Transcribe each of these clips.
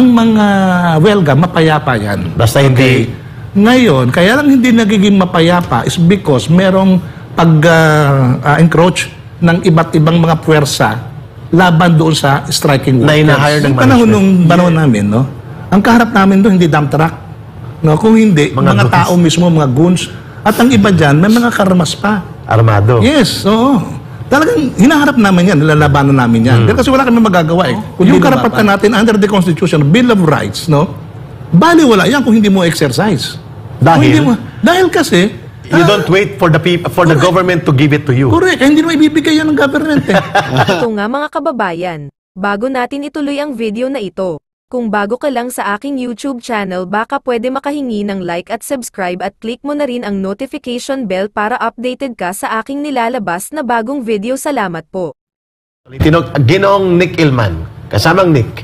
ang mga welga, mapayapa yan. Basta hindi... Ngayon, kaya lang hindi nagiging mapayapa is because merong pag-encroach ng iba't ibang mga puwersa laban doon sa striking workers. Na ina-hire ng panahon namin, no? Ang kaharap namin doon, hindi dump truck. No? Kung hindi, mga tao mismo, mga goons. At ang iba dyan, may mga karmas pa. Armado. Yes, oo. Talagang hinaharap namin yan, nilalabanan namin yan. Kasi wala kami magagawa eh. Yung karapatan natin under the Constitution, Bill of Rights, no? Bali wala yan kung hindi mo exercise. Dahil kasi you don't wait for the government to give it to you. Correct. Hindi mo ibibigay yan ng government eh. Ito nga mga kababayan, bago natin ituloy ang video na ito, kung bago ka lang sa aking YouTube channel baka pwede makahingi ng like at subscribe at click mo na rin ang notification bell para updated ka sa aking nilalabas na bagong video. Salamat po. Ginoong Nick Ilman, kasamang Nick,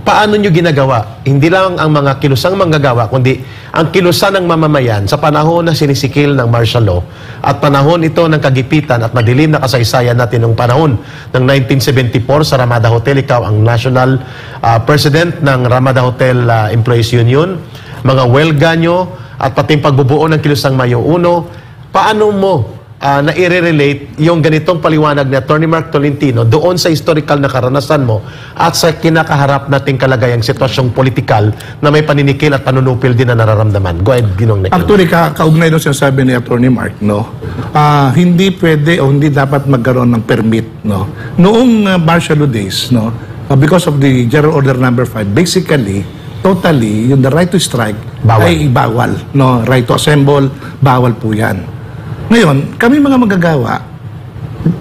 paano nyo ginagawa? Hindi lang ang mga kilusang manggagawa, kundi ang kilusan ng mamamayan sa panahon na sinisikil ng martial law at panahon ito ng kagipitan at madilim na kasaysayan natin ng panahon ng 1974 sa Ramada Hotel. Ikaw ang National President ng Ramada Hotel Employees Union, mga welga nyo at pati pagbubuo ng kilusang Mayo 1. Paano mo na i-relate yung ganitong paliwanag ni Atty. Mark Tolentino doon sa historical na karanasan mo at sa kinakaharap nating kalagayang sitwasyong politikal na may paninikil at panunupil din na nararamdaman? Go ahead, Ginong Nick. Actually, kaugnay nung sinasabi ni Atty. Mark, no? Hindi pwede o hindi dapat magkaroon ng permit, no? Noong martial law days, no? Because of the General Order Number 5, basically, totally, yung the right to strike ay bawal, no? Right to assemble, bawal po yan. Ngayon, kami mga manggagawa,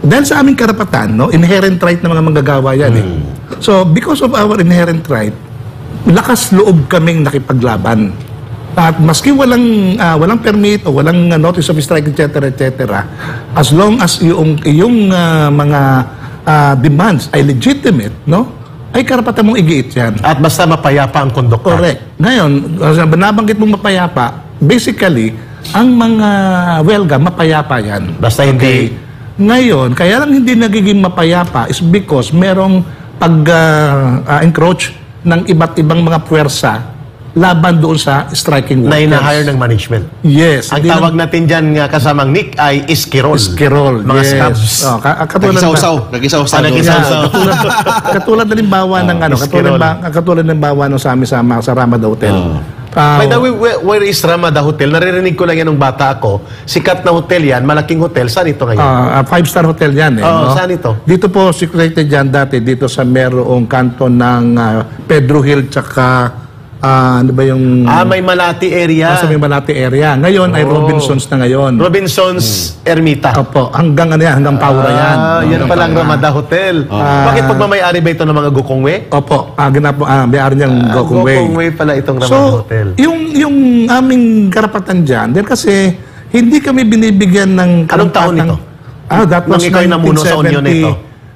dahil sa aming karapatan, no, inherent right na mga manggagawa yan eh. So, because of our inherent right, lakas loob kaming nakipaglaban. At maski walang permit o walang notice of strike, etc., as long as yung mga demands ay legitimate, no, ay karapatan mong igiit yan. At basta mapayapa ang konduktor. Correct. Ngayon, binabanggit mong mapayapa, basically, ang mga welga, mapayapa yan. Basta hindi... Ngayon, kaya lang hindi nagiging mapayapa is because merong pag-encroach ng iba't ibang mga puwersa laban doon sa striking workers. Na ina-hire ng management. Yes. Ang tawag natin dyan nga kasamang Nick ay iskirol. Iskirol, mga yes. scabs. Nagisaw-saw. Katulad na limbawa ng katulad ng bawa ng sa amin sa Ramada Hotel. By the way, where is Ramada Hotel? Naririnig ko lang yan nung bata ako. Sikat na hotel yan, malaking hotel. Saan ito ngayon? 5-star hotel yan eh. No? Saan ito? Dito po, situated dyan dati, dito sa merong kanto ng Pedro Hill, tsaka ano ba yung... may Malati area. Sa may Malati area. Ngayon ay Robinsons na ngayon. Robinsons Ermita. Opo, hanggang Paura yan. Yan palang Ramada Hotel. Bakit pagmamayari ba ito ng mga Gokongwe? Opo, may-ari niyang Gokongwe. Gokongwe pala itong Ramada Hotel. Yung aming karapatan dyan, dahil kasi hindi kami binibigyan ng... Anong taon ito? That was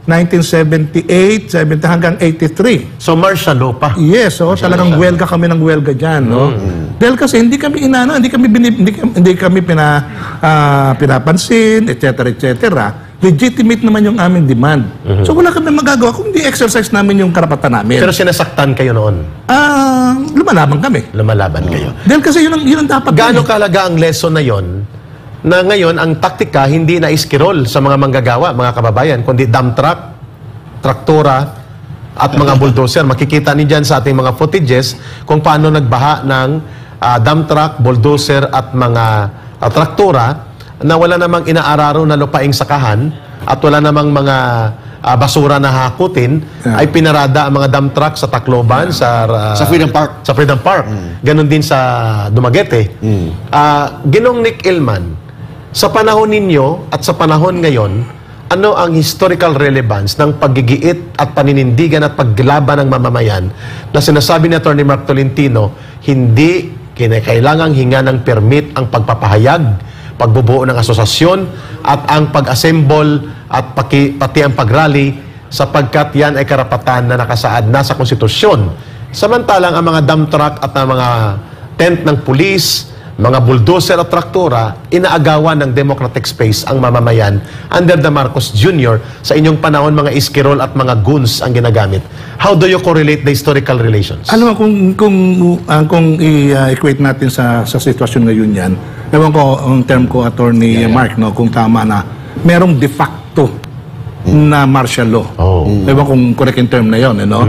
1978, 70 hanggang 83. So martial law pa. Yes, talagang welga kami ng welga diyan, no. Dahil kasi hindi kami pinapansin, etc. Legitimate naman yung aming demand. So wala kami magagawa kung hindi exercise namin yung karapatan namin. Pero sinasaktan kayo noon? Lumalaban kami. Lumalaban kayo. Dahil kasi yun ang dapat. Gaano kalaga ang lesson na yon? Na ngayon, ang taktika hindi na iskirol sa mga manggagawa, mga kababayan, kundi dump truck, traktora, at mga bulldozer. Makikita niyo dyan sa ating mga footages kung paano nagbaha ng dump truck, bulldozer, at mga traktora na wala namang inaararo na lupaing sakahan at wala namang mga basura na hakutin, ay pinarada ang mga dump truck sa Tacloban, sa Freedom Park. Sa Freedom Park. Ganon din sa Dumaguete. Ginong Nick Ilman, sa panahon ninyo at sa panahon ngayon, ano ang historical relevance ng paggigiit at paninindigan at paglaban ng mamamayan na sinasabi ni Atty. Mark Tolentino, hindi kinakailangang hinga ng permit ang pagpapahayag, pagbubuo ng asosasyon at ang pag-assemble at pati ang pag-rally sapagkat yan ay karapatan na nakasaad na sa konstitusyon. Samantalang ang mga dump truck at ang mga tent ng pulis, mga bulldozer at traktora, inaagawan ng democratic space ang mamamayan under the Marcos Jr. Sa inyong panahon, mga iskirol at mga goons ang ginagamit. How do you correlate the historical relations? Alam mo, kung i-equate natin sa sitwasyon ngayon yan, ewan ko, ang term ko, Attorney Mark, no, kung tama na, merong de facto na martial law. Ewan kung correct yung term na yun, no?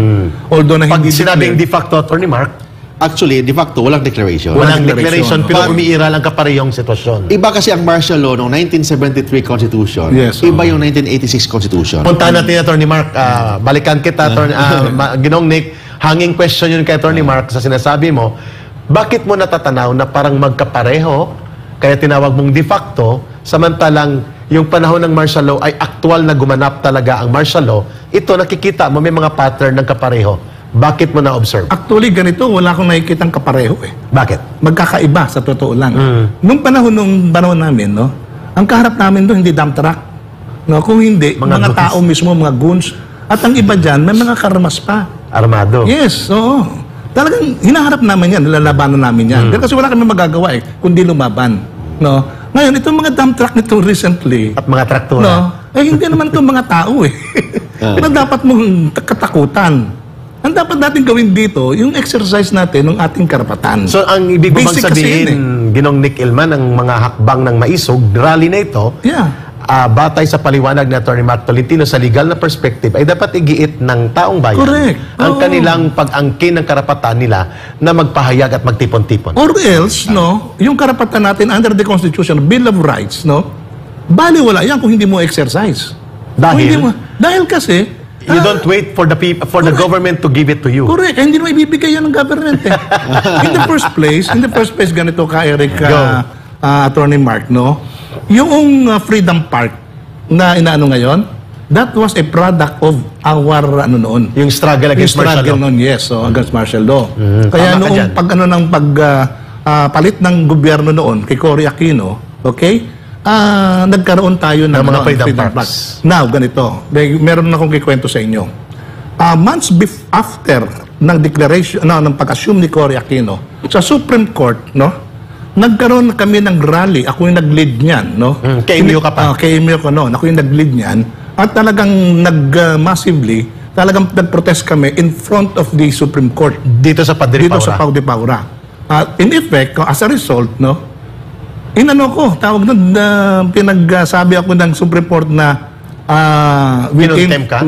Although na Pag hindi sinabing de facto, Attorney Mark, Actually, de facto, walang declaration. walang declaration, declaration, pero umiiral ang kaparehong sitwasyon. Iba kasi ang martial law ng 1973 Constitution. Yes, Iba yung 1986 Constitution. Puntahan natin, Attorney Mark. Balikan kita, Ginong Nick. Hanging question yun kay Attorney Mark sa sinasabi mo. Bakit mo natatanaw na parang magkapareho, kaya tinawag mong de facto, samantalang yung panahon ng martial law ay aktual na gumanap talaga ang martial law, ito nakikita mo may mga pattern ng kapareho. Bakit mo na-observe? Actually, ganito, wala akong nakikitang kapareho eh. Bakit? Magkakaiba sa totoo lang. Nung panahon namin, no, ang kaharap namin doon hindi dump truck. No, kung hindi, mga goons. tao mismo, mga goons. At ang iba dyan, may mga karmas pa. Armado. Yes, oo. Talagang hinaharap namin yan, nilalabanan namin yan. Kasi wala kami magagawa eh, kundi lumaban. No? Ngayon, itong mga dump truck nito recently, At mga traktora. no, eh hindi naman itong mga tao eh. Ito dapat mong katakutan. Ang dapat natin gawin dito, yung exercise natin ng ating karapatan. So, ang ibig mo bang Basic kasi sabihin, yun Ginong Nick Ilman, ang mga hakbang ng maisog, rally na ito, Yeah. batay sa paliwanag ni Atty. Mark Tolentino sa legal na perspective, ay dapat igiit ng taong bayan Correct. ang Oo. kanilang pag-angkin ng karapatan nila na magpahayag at magtipon-tipon. Or else, no, yung karapatan natin under the Constitution, Bill of Rights, no, baliwala yan kung hindi mo exercise. Kung hindi mo, dahil kasi, You don't wait for the government to give it to you. correct, hindi mo ibibigay yan ng government eh. In the first place, ganito ka, Eric, Attorney Mark, no, yung Freedom Park na inaano ngayon, that was a product of our, ano noon, Yung struggle against martial law. noon, yes, so against martial law. Kaya Tama ka dyan. noong palit ng gobyerno noon kay Cory Aquino, okay? Nagkaroon tayo ng mga ano, freedom Park. parks. Now, ganito. Meron akong kikwento sa inyo. Months after ng declaration, ng pag-assume ni Cory Aquino, sa Supreme Court, no, nagkaroon kami ng rally. Ako yung nag-lead niyan, no? KMU ka pa. KMU ko noon. Ako yung nag-lead niyan. At talagang massively, talagang nag-protest kami in front of the Supreme Court. Dito sa Padre Dito Paura. sa Pau de Paura. In effect, as a result, no, inano ko, tawag na, pinagsabi ako ng Supreme Court na Kinuntem ka?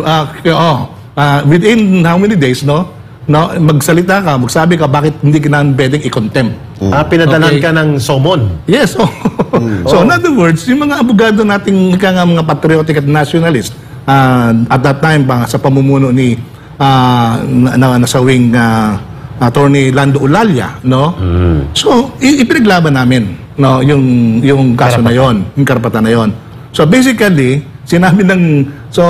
within how many days, no, magsalita ka, magsabi ka, bakit hindi ka na pwedeng i-contempt. Pinadalan Okay. ka ng somon. Yes. So, in other words, yung mga abogado nating mga patriotic at nationalist, at that time, sa pamumuno ni nasawing Attorney Lando Ulalia, no? So, ipinaglaban namin, no, yung kaso na yon, yung karapatan na yon. So, basically, sinabi so,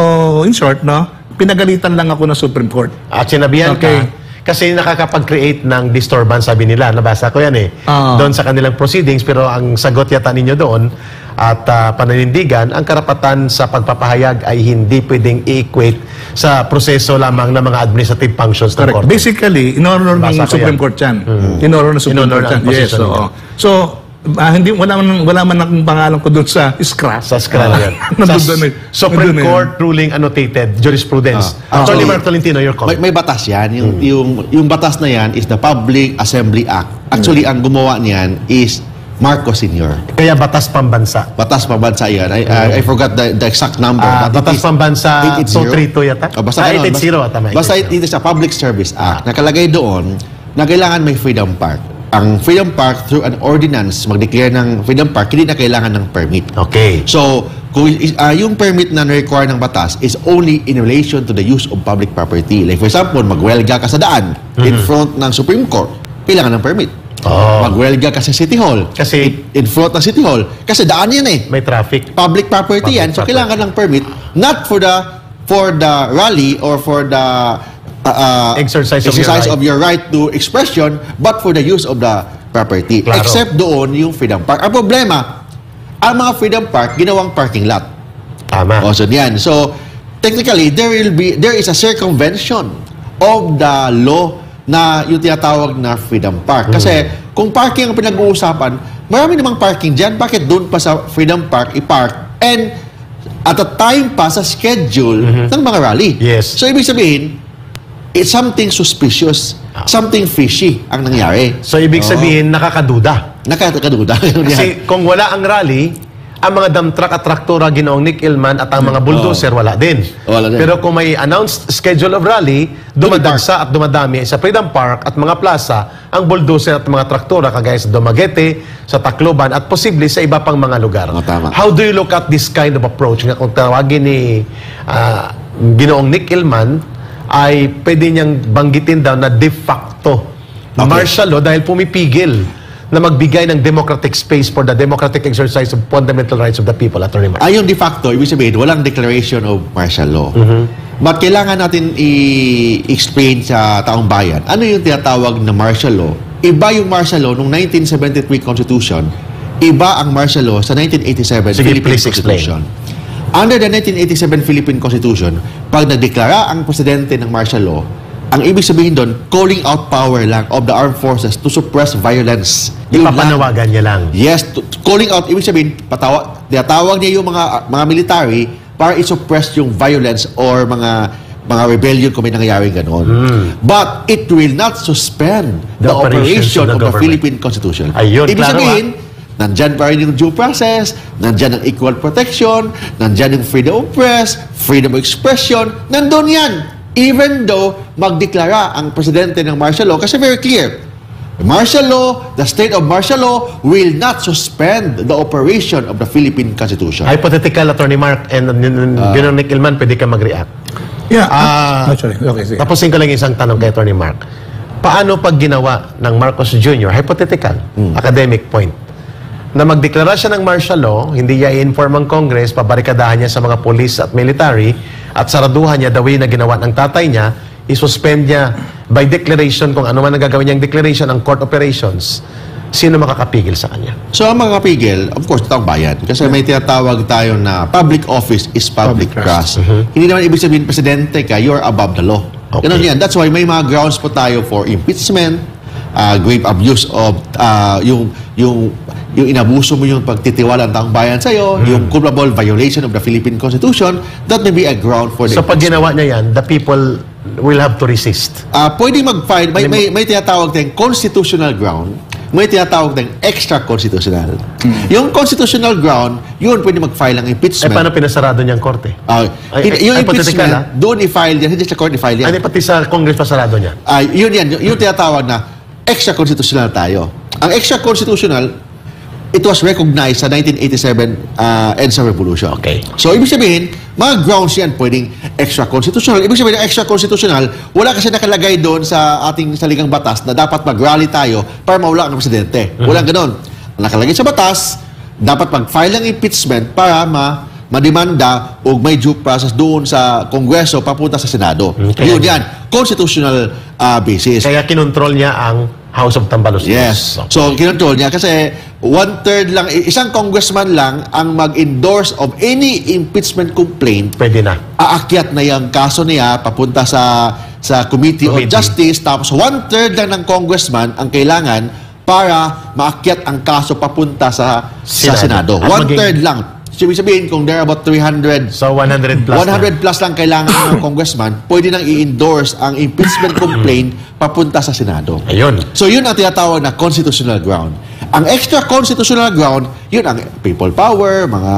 in short, no, pinagalitan lang ako ng Supreme Court. At sinabihan Okay. ka, kasi nakakapag-create ng disturbance, sabi nila. Nabasa ko yan eh. Doon sa kanilang proceedings, pero ang sagot yata ninyo doon at pananindigan, ang karapatan sa pagpapahayag ay hindi pwedeng i-equate sa proseso lamang ng mga administrative functions ng Correct. korte. Basically, in honor ng Basa ko Supreme yan. Court yan. In honor ng Supreme In honor Court yan. ng Yes, position oo. nila. So, wala man akong pangalan ko doon sa SCRA. Sa scroll yan. Nandun Sa doon eh. Supreme Nandun na yun. Court ruling annotated jurisprudence. Attorney Mark Tolentino, your comment. May batas yan. Yung batas na yan is the Public Assembly Act. Actually, ang gumawa niyan is Marcos Sr. Kaya batas pambansa. Batas pambansa yan. I forgot the exact number. but it Batas is pambansa 880. 232 yata? Basta 880 ata. Basta it is a Public Service Act. Nakalagay doon na kailangan may Freedom Park. Ang Freedom Park, through an ordinance, mag-declare ng Freedom Park, hindi na kailangan ng permit. Okay. So, kung yung permit na require ng batas is only in relation to the use of public property. Like for example, magwelga ka sa daan in front ng Supreme Court, kailangan ng permit. Magwelga ka sa City Hall, Kasi in front ng City Hall, kasi daan yan eh. may traffic. Public property yan, so Public kailangan ng permit, not for the rally or for the Exercise of of your your right to expression, but for the use of the property. Klaro. Except doon yung Freedom Park. Ang problema, ang mga Freedom Park, ginawang parking lot. Tama. So, yan. So, technically, there is a circumvention of the law na yung tinatawag na Freedom Park. Kasi, kung parking ang pinag-uusapan, marami namang parking dyan. Bakit doon pa sa Freedom Park i-park? And at a time pa sa schedule ng mga rally. Yes. So, ibig sabihin, it's something suspicious, something fishy ang nangyari. So, ibig sabihin, nakakaduda. Nakakaduda. Kasi kung wala ang rally, ang mga dump truck at traktora ginoong Nick Ilman at ang mga bulldozer, wala din. Wala din. Pero kung may announced schedule of rally, dumadagsa at dumadami sa Freedom Park at mga plaza, ang bulldozer at mga traktora, kagaya sa Dumaguete, sa Tacloban, at posible sa iba pang mga lugar. Tama. How do you look at this kind of approach? Nga kung tawagin ni ginoong Nick Ilman, ay pwede niyang banggitin daw na de facto martial law dahil pumipigil na magbigay ng democratic space for the democratic exercise of fundamental rights of the people, Attorney Mark. Ayon de facto, ibig sabihin, walang declaration of martial law. But kailangan natin i-explain sa taong bayan, ano yung tinatawag na martial law? Iba yung martial law noong 1973 Constitution, iba ang martial law sa 1987 Sige, Philippine please explain. Constitution. Under the 1987 Philippine Constitution, pag nagdeklara ang presidente ng martial law, ang ibig sabihin doon, calling out power lang of the armed forces to suppress violence. Yun lang. Ipapanawagan niya lang. Yes, calling out, ibig sabihin, tinatawag niya yung mga military para i-suppress yung violence or mga rebellion kung may nangyayari gano'n. But it will not suspend the operation of the Philippine Constitution. Ayun, ibig klaro, sabihin, nandyan pa rin yung due process, nandyan ang equal protection, nandyan yung freedom of press, freedom of expression, nandun yan. Even though magdeklara ang presidente ng martial law, kasi very clear, the martial law, the state of martial law will not suspend the operation of the Philippine Constitution. Hypothetical, Attorney Mark, and ginoong Nick Ilman, pwede ka mag-react. Yeah. Sorry. Okay, sige. Tapusin ko lang isang tanong kay Attorney Mark. Paano pag ginawa ng Marcos Jr., hypothetical, academic point, na magdeklara siya ng martial law, hindi niya i-inform ang Congress, pabarikadahan niya sa mga police at military, at saraduhan niya the way na ginawa ng tatay niya, isuspend niya by declaration, kung ano man ang gagawin niyang declaration, ang court operations, sino makakapigil sa kanya? So, ang mga kapigil, of course, taong bayan. Kasi may tinatawag tayo na public office is public trust. Hindi naman ibig sabihin, presidente ka, you're above the law. Okay. Ganun yan. That's why may mga grounds po tayo for impeachment, grave abuse of yung inabuso mo yung pagtitiwala ng taong bayan sa'yo, yung culpable violation of the Philippine Constitution, that may be a ground for the So pag ginawa niya yan, the people will have to resist. pwede mag-file, may tinatawag tayong constitutional ground, may tinatawag tayong extra-constitutional. Yung constitutional ground, yun pwede mag-file ng impeachment. Paano pinasarado niyang korte? Yung hypothetical, impeachment, doon i-file yan, hindi sa court i-file yan. Ano pati sa Congress pasarado niya? Yun yan, yung tinatawag na extra-constitutional tayo. Ang extra-constitutional, it was recognized sa 1987 EDSA Revolution. Okay. So, ibig sabihin, mga grounds yan pwedeng extra-constitutional. Ibig sabihin, extra-constitutional, wala kasi nakalagay doon sa ating saligang batas na dapat mag-rally tayo para mawala ang presidente. Walang ganon. Ang nakalagay sa batas, dapat mag-file ng impeachment para mademanda o may due process doon sa Kongreso papunta sa Senado. Okay. Yun yan. Constitutional basis. Kaya kinontrol niya ang House of Tambaluslos. Yes. So, kinontrol niya kasi 1/3 lang, isang congressman lang ang mag-endorse of any impeachment complaint. Pwede na. Aakyat na yung kaso niya papunta sa Committee on Justice, tapos 1/3 lang ng congressman ang kailangan para maakyat ang kaso papunta sa Senado. At 1/3 lang. So, ibig sabihin, kung there are about 300 So 100 plus 100 plus lang kailangan ng congressman, pwede nang i-endorse ang impeachment complaint papunta sa Senado. Ayun. So yun ang tinatawag na constitutional ground. Ang extra constitutional ground, yun ang people power, mga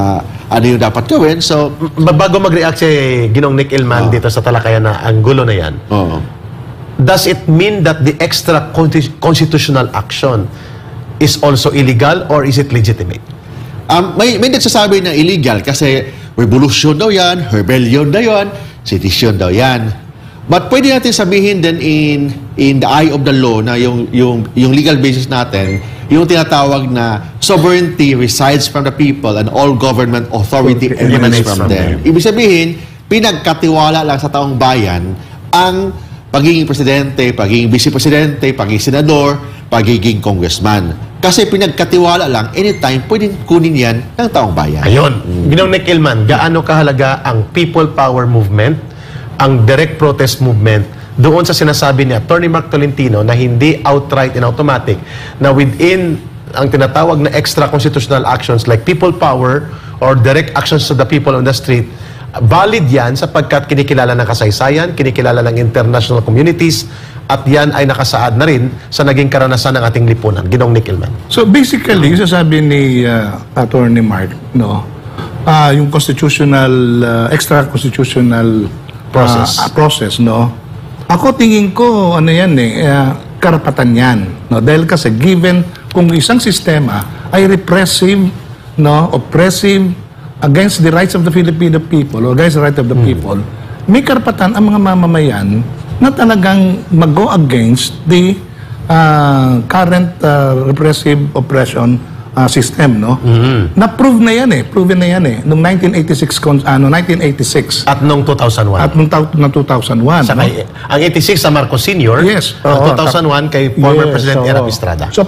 ano yung dapat gawin. So, Bago mag-react si Ginong Nick Ilman dito sa talakayan na ang gulo na yan, does it mean that the extra constitutional action is also illegal or is it legitimate? may nagsasabi na illegal kasi revolution daw yan, rebellion daw yan, sedition daw yan. But pwede natin sabihin din in the eye of the law na yung legal basis natin, yung tinatawag na sovereignty resides from the people and all government authority emanates from them. Ibig sabihin, pinagkatiwala lang sa taong bayan ang pagiging presidente, pagiging vice-presidente, pagiging senador, pagiging congressman. Kasi pinagkatiwala lang, anytime, pwedeng kunin yan ng taong bayan. Ayun. Ginong Nick Ilman, gaano kahalaga ang people power movement, ang direct protest movement, doon sa sinasabi ni Attorney Mark Tolentino na hindi outright and automatic na within ang tinatawag na extra constitutional actions like people power or direct actions to the people on the street, valid yan sapagkat kinikilala ng kasaysayan, kinikilala ng international communities, at yan ay nakasaad na rin sa naging karanasan ng ating lipunan. Ginong Nick Ilman. So basically, yung sasabi ni Attorney Mark, no, yung constitutional, extra constitutional process, no, ako tingin ko, ano yan karapatan yan. No? Dahil kasi given kung isang sistema ay repressive, no, oppressive, against the rights of the Filipino people or against the right of the people, may karapatan ang mga mamamayan na talagang mag-go against the current repressive oppression system, no? Na-prove na yan proven na yan noong 1986. At noong 2001. At noong 2001. Sa no? ang 86 sa Marcos Sr., Yes. ang Oo, 2001 kay former Yes, President oo. Erap Estrada. So,